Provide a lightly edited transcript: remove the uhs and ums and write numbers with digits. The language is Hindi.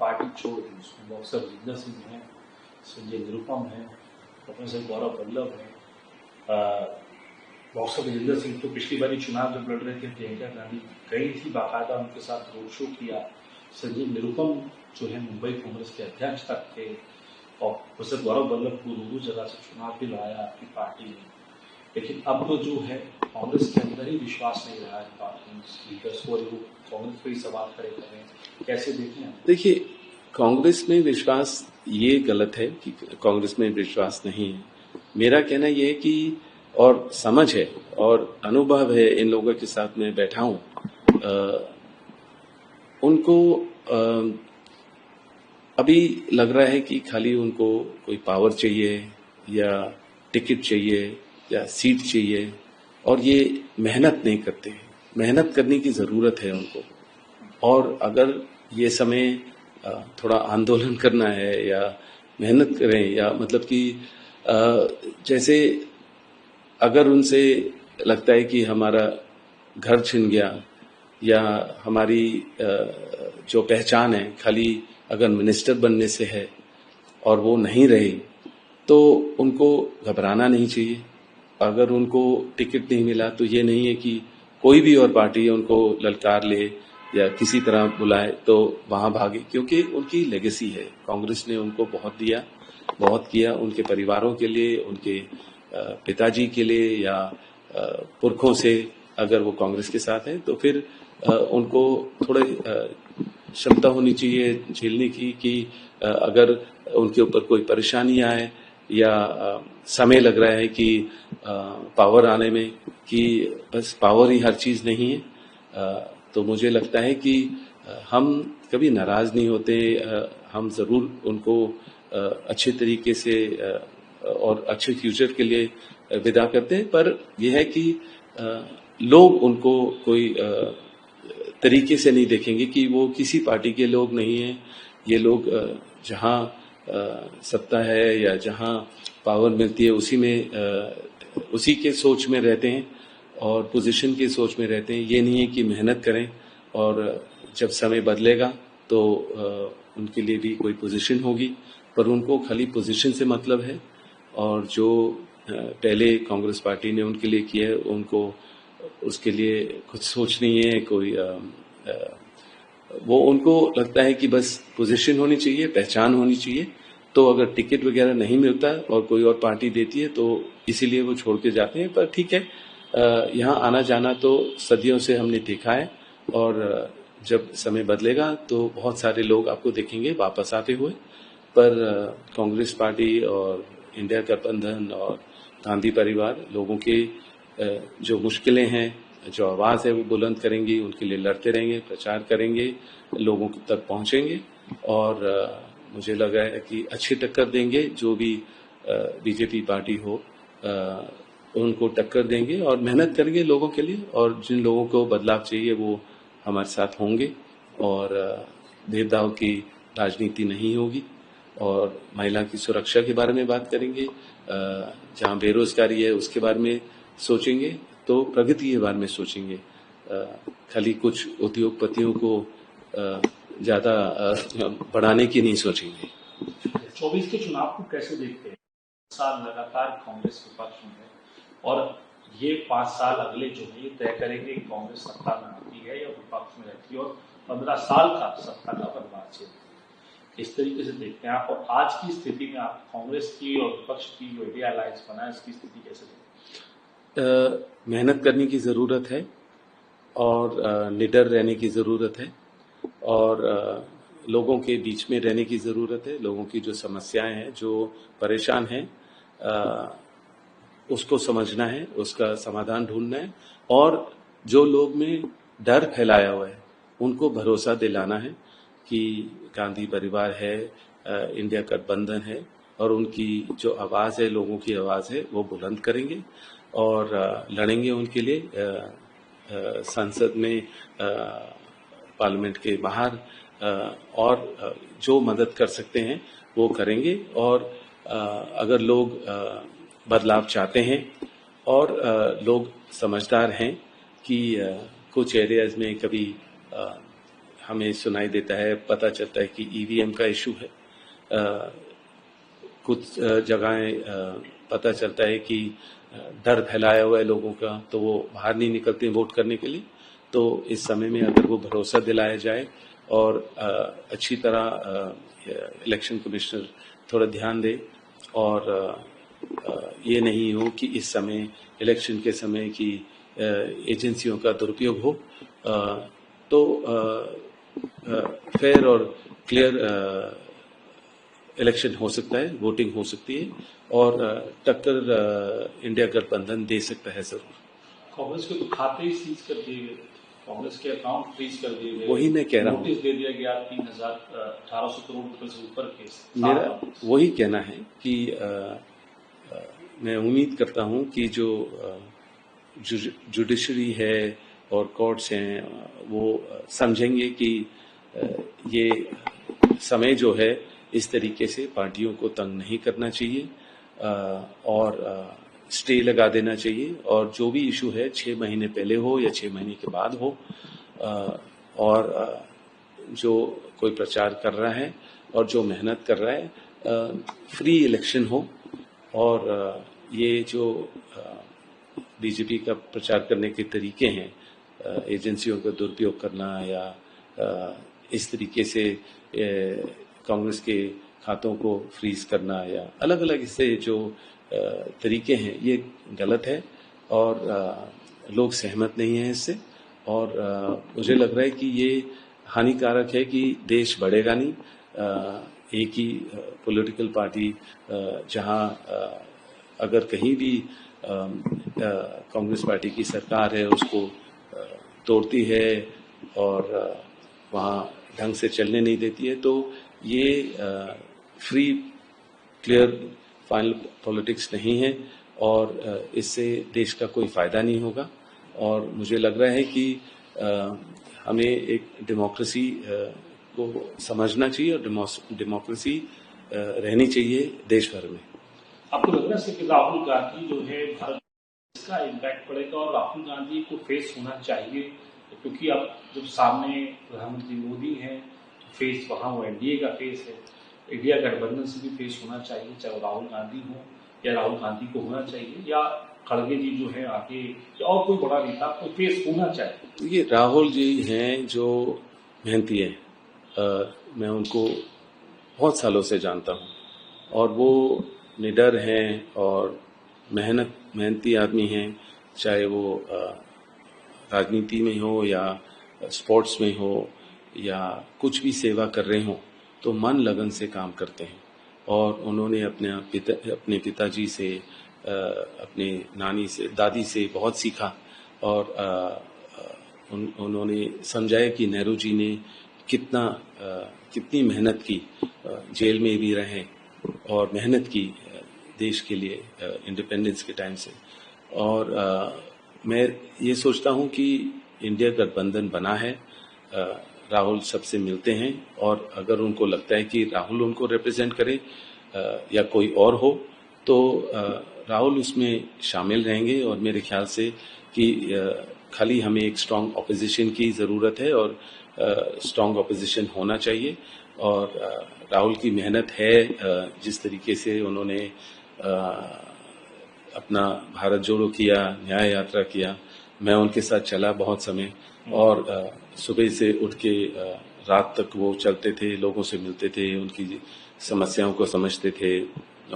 पार्टी छोड़ दी। उसमें बॉक्सर जितेंद्र सिंह है, संजय निरुपम है, प्रोफेसर गौरव वल्लभ है। बॉक्सर जितेंद्र सिंह तो पिछली बार चुनाव जब लड़ रहे थे प्रियंका गांधी गई थी, बाकायदा उनके साथ रोड शो किया। संजय निरुपम जो है मुंबई कांग्रेस के अध्यक्ष तक थे, और प्रोफेसर गौरव वल्लभ को दो जगह से चुनाव भी लड़ाया आपकी पार्टी ने। लेकिन अब तो जो है कांग्रेस के अंदर ही विश्वास नहीं रहा है लीडर्स को, वो कांग्रेस पे ही सवाल खड़े कर रहे हैं। कैसे देखें आप? देखिए, कांग्रेस में विश्वास ये गलत है कि कांग्रेस में विश्वास नहीं है। मेरा कहना यह है कि और समझ है और अनुभव है, इन लोगों के साथ में बैठा हूं, उनको अभी लग रहा है कि खाली उनको कोई पावर चाहिए या टिकट चाहिए या सीट चाहिए, और ये मेहनत नहीं करते। मेहनत करने की जरूरत है उनको। और अगर ये समय थोड़ा आंदोलन करना है या मेहनत करें, या मतलब कि जैसे अगर उनसे लगता है कि हमारा घर छिन गया या हमारी जो पहचान है खाली अगर मिनिस्टर बनने से है और वो नहीं रहे, तो उनको घबराना नहीं चाहिए। अगर उनको टिकट नहीं मिला तो ये नहीं है कि कोई भी और पार्टी उनको ललकार ले या किसी तरह बुलाए तो वहां भागे, क्योंकि उनकी लेगेसी है। कांग्रेस ने उनको बहुत दिया, बहुत किया उनके परिवारों के लिए, उनके पिताजी के लिए या पुरखों से। अगर वो कांग्रेस के साथ हैं तो फिर उनको थोड़े क्षमता होनी चाहिए झेलने की कि अगर उनके ऊपर कोई परेशानी आए या समय लग रहा है कि पावर आने में, कि बस पावर ही हर चीज नहीं है। तो मुझे लगता है कि हम कभी नाराज नहीं होते। हम जरूर उनको अच्छे तरीके से और अच्छे फ्यूचर के लिए विदा करते हैं, पर यह है कि लोग उनको कोई तरीके से नहीं देखेंगे कि वो किसी पार्टी के लोग नहीं हैं। ये लोग जहां सत्ता है या जहां पावर मिलती है उसी के सोच में रहते हैं और पोजीशन की सोच में रहते हैं। ये नहीं है कि मेहनत करें और जब समय बदलेगा तो उनके लिए भी कोई पोजीशन होगी, पर उनको खाली पोजीशन से मतलब है। और जो पहले कांग्रेस पार्टी ने उनके लिए किया है, उनको उसके लिए कुछ सोच नहीं है कोई। वो उनको लगता है कि बस पोजीशन होनी चाहिए, पहचान होनी चाहिए। तो अगर टिकट वगैरह नहीं मिलता और कोई और पार्टी देती है तो इसीलिए वो छोड़ के जाते हैं। पर ठीक है, यहाँ आना जाना तो सदियों से हमने देखा है, और जब समय बदलेगा तो बहुत सारे लोग आपको देखेंगे वापस आते हुए। पर कांग्रेस पार्टी और इंडिया गठबंधन और गांधी परिवार लोगों के जो मुश्किलें हैं, जो आवाज है वो बुलंद करेंगी, उनके लिए लड़ते रहेंगे, प्रचार करेंगे, लोगों तक पहुंचेंगे। और मुझे लगा है कि अच्छी टक्कर देंगे। जो भी बीजेपी पार्टी हो उनको टक्कर देंगे और मेहनत करेंगे लोगों के लिए। और जिन लोगों को बदलाव चाहिए वो हमारे साथ होंगे, और भेदभाव की राजनीति नहीं होगी। और महिला की सुरक्षा के बारे में बात करेंगे, जहां बेरोजगारी है उसके बारे में सोचेंगे, तो प्रगति के बारे में सोचेंगे। खाली कुछ उद्योगपतियों को ज्यादा बढ़ाने की नहीं सोचेंगे। 24 के चुनाव को कैसे देखते हैं? साल लगातार कांग्रेस विपक्ष में है, और ये 5 साल अगले जो है ये तय करेंगे कि कांग्रेस सत्ता में आती है या विपक्ष में रहती है, और 15 साल का सत्ता का बर्बाद से इस तरीके से देखते हैं आप। और आज की स्थिति में आप कांग्रेस की और विपक्ष की जो इंडिया अलायंस बना है, इसकी स्थिति कैसे देखते हैं? मेहनत करने की जरूरत है और निडर रहने की जरूरत है, और लोगों के बीच में रहने की जरूरत है। लोगों की जो समस्याएं हैं, जो परेशान हैं, उसको समझना है, उसका समाधान ढूंढना है। और जो लोग में डर फैलाया हुआ है उनको भरोसा दिलाना है कि गांधी परिवार है, इंडिया गठबंधन है, और उनकी जो आवाज है, लोगों की आवाज है, वो बुलंद करेंगे और लड़ेंगे उनके लिए संसद में, पार्लियामेंट के बाहर, और जो मदद कर सकते हैं वो करेंगे। और अगर लोग बदलाव चाहते हैं और लोग समझदार हैं कि कुछ एरियाज में कभी हमें सुनाई देता है, पता चलता है कि ईवीएम का इशू है। कुछ जगहें पता चलता है कि डर फैलाया हुआ है लोगों का, तो वो बाहर नहीं निकलते हैं वोट करने के लिए। तो इस समय में अगर वो भरोसा दिलाया जाए और अच्छी तरह इलेक्शन कमिश्नर थोड़ा ध्यान दे और ये नहीं हो कि इस समय इलेक्शन के समय की एजेंसियों का दुरुपयोग हो, तो फेयर और क्लियर इलेक्शन हो सकता है, वोटिंग हो सकती है और टक्कर इंडिया गठबंधन दे सकता है जरूर। कांग्रेस के तो खाते ही सीज कर दिए गए, कांग्रेस के अकाउंट फ्रीज कर दिए गए, वही मैं कह रहा हूँ, नोटिस दे दिया गया 1800 करोड़ रुपए से ऊपर के। मेरा वही कहना है कि मैं उम्मीद करता हूं कि जो जुडिशरी है और कोर्ट्स हैं वो समझेंगे कि ये समय जो है इस तरीके से पार्टियों को तंग नहीं करना चाहिए और स्टे लगा देना चाहिए, और जो भी इशू है 6 महीने पहले हो या 6 महीने के बाद हो, और जो कोई प्रचार कर रहा है और जो मेहनत कर रहा है फ्री इलेक्शन हो। और ये जो बीजेपी का प्रचार करने के तरीके हैं, एजेंसियों का दुरुपयोग करना या इस तरीके से कांग्रेस के खातों को फ्रीज करना या अलग अलग इससे जो तरीके हैं, ये गलत है और लोग सहमत नहीं हैं इससे। और मुझे लग रहा है कि ये हानिकारक है कि देश बढ़ेगा नहीं। एक ही पॉलिटिकल पार्टी जहां अगर कहीं भी कांग्रेस पार्टी की सरकार है उसको तोड़ती है और वहां ढंग से चलने नहीं देती है, तो ये फ्री क्लियर फाइनल पॉलिटिक्स नहीं है और इससे देश का कोई फायदा नहीं होगा। और मुझे लग रहा है कि हमें एक डेमोक्रेसी को समझना चाहिए और डेमोक्रेसी रहनी चाहिए देश भर में। आपको लग रहा है कि राहुल गांधी जो है भारत, इसका इम्पैक्ट पड़ेगा और राहुल गांधी को फेस होना चाहिए, क्योंकि अब जब सामने प्रधानमंत्री मोदी हैं तो फेस वहां वो एनडीए का फेस है, इंडिया गठबंधन से भी फेस होना चाहिए, चाहे राहुल गांधी हो या राहुल गांधी को होना चाहिए या खड़गे जी जो है आगे और कोई बड़ा नेता को फेस होना चाहिए। ये राहुल जी हैं जो मेहनती हैं, मैं उनको बहुत सालों से जानता हूँ और वो निडर हैं और मेहनती आदमी हैं, चाहे वो राजनीति में हो या स्पोर्ट्स में हो या कुछ भी सेवा कर रहे हो, तो मन लगन से काम करते हैं। और उन्होंने अपने पिताजी से, अपने नानी से, दादी से बहुत सीखा और उन्होंने समझाया कि नेहरू जी ने कितनी मेहनत की, जेल में भी रहे और मेहनत की देश के लिए इंडिपेंडेंस के टाइम से। और मैं ये सोचता हूँ कि इंडिया गठबंधन बना है, राहुल सबसे मिलते हैं और अगर उनको लगता है कि राहुल उनको रिप्रेजेंट करे या कोई और हो तो राहुल उसमें शामिल रहेंगे। और मेरे ख्याल से कि खाली हमें एक स्ट्रांग ऑपोजिशन की ज़रूरत है और स्ट्रांग ऑपोजिशन होना चाहिए। और राहुल की मेहनत है, जिस तरीके से उन्होंने अपना भारत जोड़ो किया, न्याय यात्रा किया, मैं उनके साथ चला बहुत समय और सुबह से उठ के रात तक वो चलते थे, लोगों से मिलते थे, उनकी समस्याओं को समझते थे